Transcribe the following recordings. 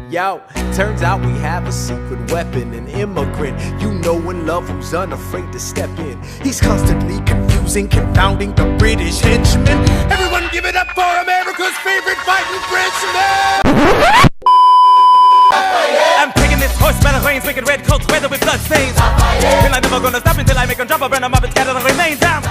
Yo, turns out we have a secret weapon, an immigrant you know and love who's unafraid to step in. He's constantly confusing, confounding the British henchmen. Everyone give it up for America's favorite fighting Frenchman! I'm taking this horse by the reins, making red coats weather with blood stains. Till I'm never gonna stop until I make a drop of random up and scatter the remains down.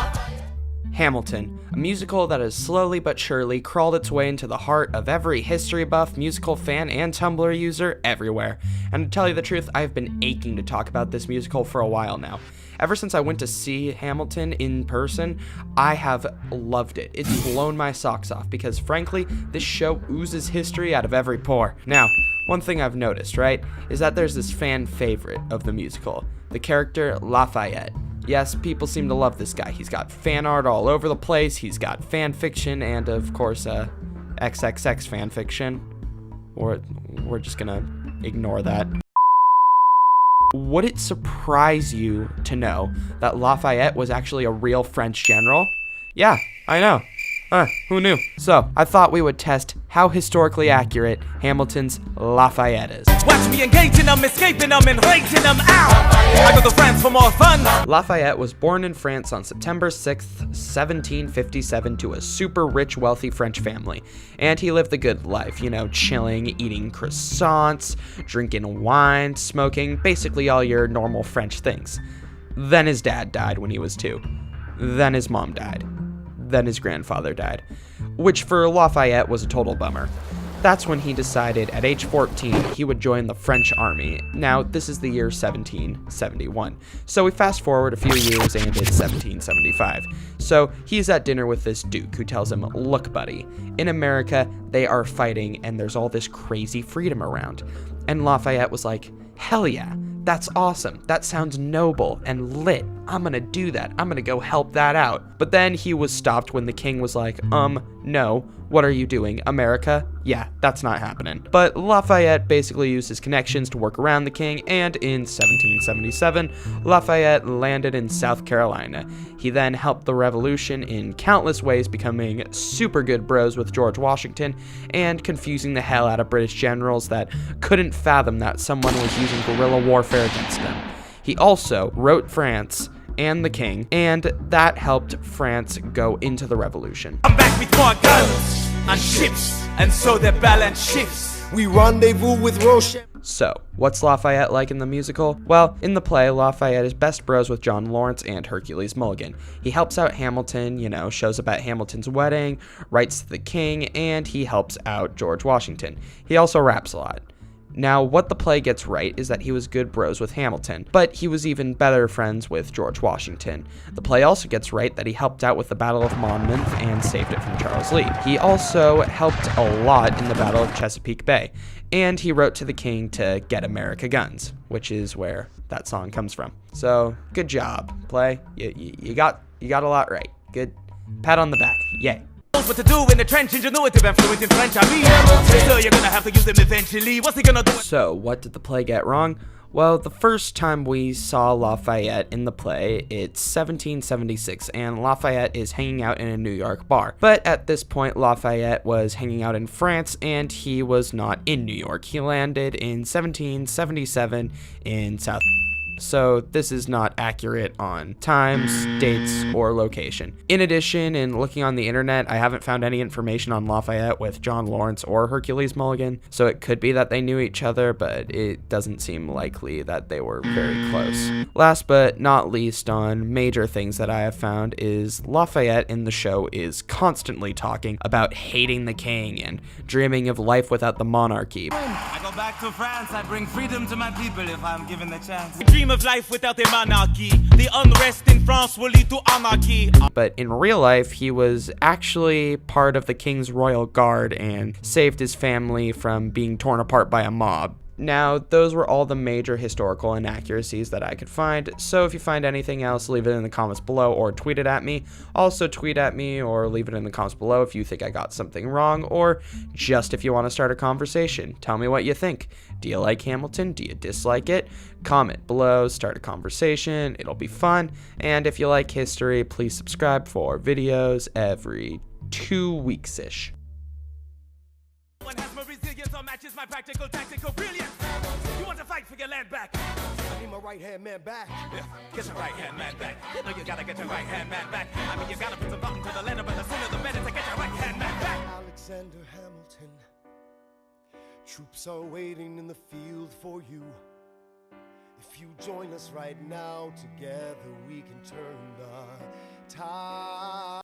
Hamilton, a musical that has slowly but surely crawled its way into the heart of every history buff, musical fan, and Tumblr user everywhere. And to tell you the truth, I've been aching to talk about this musical for a while now. Ever since I went to see Hamilton in person, I have loved it. It's blown my socks off because, frankly, this show oozes history out of every pore. Now, one thing I've noticed, right, is that there's this fan favorite of the musical, the character Lafayette. Yes, people seem to love this guy. He's got fan art all over the place, he's got fan fiction, and of course, XXX fan fiction. Or we're just gonna ignore that. Would it surprise you to know that Lafayette was actually a real French general? Yeah, I know. Who knew? So, I thought we would test how historically accurate Hamilton's Lafayette is. Watch me engaging them, escaping them, and rating them out. I go to France for more fun. Lafayette was born in France on September 6th, 1757 to a super rich, wealthy French family. And he lived the good life, you know, chilling, eating croissants, drinking wine, smoking, basically all your normal French things. Then his dad died when he was 2. Then his mom died. Then his grandfather died, which for Lafayette was a total bummer. That's when he decided at age 14 he would join the French army. Now, this is the year 1771. So we fast forward a few years and it's 1775. So he's at dinner with this duke who tells him, look buddy, in America they are fighting and there's all this crazy freedom around. And Lafayette was like, hell yeah, that's awesome. That sounds noble and lit. I'm gonna do that. I'm gonna go help that out. But then he was stopped when the king was like, no, what are you doing, America? Yeah, that's not happening. But Lafayette basically used his connections to work around the king, and in 1777, Lafayette landed in South Carolina. He then helped the revolution in countless ways, becoming super good bros with George Washington, and confusing the hell out of British generals that couldn't fathom that someone was using guerrilla warfare against them. He also wrote France and the king, and that helped France go into the revolution. I'm back with more guns and ships, and so the balance shifts. We rendezvous with Roche. So, what's Lafayette like in the musical? Well, in the play, Lafayette is best bros with John Lawrence and Hercules Mulligan. He helps out Hamilton, you know, shows up at Hamilton's wedding, writes to the king, and he helps out George Washington. He also raps a lot. Now, what the play gets right is that he was good bros with Hamilton, but he was even better friends with George Washington. The play also gets right that he helped out with the Battle of Monmouth and saved it from Charles Lee. He also helped a lot in the Battle of Chesapeake Bay, and he wrote to the king to get America guns, which is where that song comes from. So, good job, play. You got a lot right. Good. Pat on the back. Yay. What to do in the trench, ingenuity and fluent in French, I mean. So you're gonna have to use them eventually. What's he gonna do? So, what did the play get wrong? Well, the first time we saw Lafayette in the play, it's 1776, and Lafayette is hanging out in a New York bar. But at this point, Lafayette was hanging out in France, and he was not in New York. He landed in 1777 in South. So this is not accurate on times, dates, or location. In addition, in looking on the internet, I haven't found any information on Lafayette with John Lawrence or Hercules Mulligan, so it could be that they knew each other, but it doesn't seem likely that they were very close. Last but not least on major things that I have found is Lafayette in the show is constantly talking about hating the king and dreaming of life without the monarchy. I go back to France, I bring freedom to my people if I'm given the chance. Dream of life without a monarchy. The unrest in France will lead to anarchy. But in real life, he was actually part of the king's royal guard and saved his family from being torn apart by a mob. Now, those were all the major historical inaccuracies that I could find, so if you find anything else, leave it in the comments below or tweet it at me. Also, tweet at me or leave it in the comments below if you think I got something wrong, or just if you want to start a conversation. Tell me what you think. Do you like Hamilton? Do you dislike it? Comment below, start a conversation, it'll be fun. And if you like history, please subscribe for videos every 2 weeks-ish. One has more resilience or matches That's my practical, tactical brilliance. You want to fight for your land back? I need my right-hand man back. Yeah, get your right-hand man back. You know you gotta get your right-hand man back. I mean, you gotta put some thought into the letter, but the sooner the better to get your right-hand man back. Alexander Hamilton, troops are waiting in the field for you. If you join us right now, together we can turn the tide.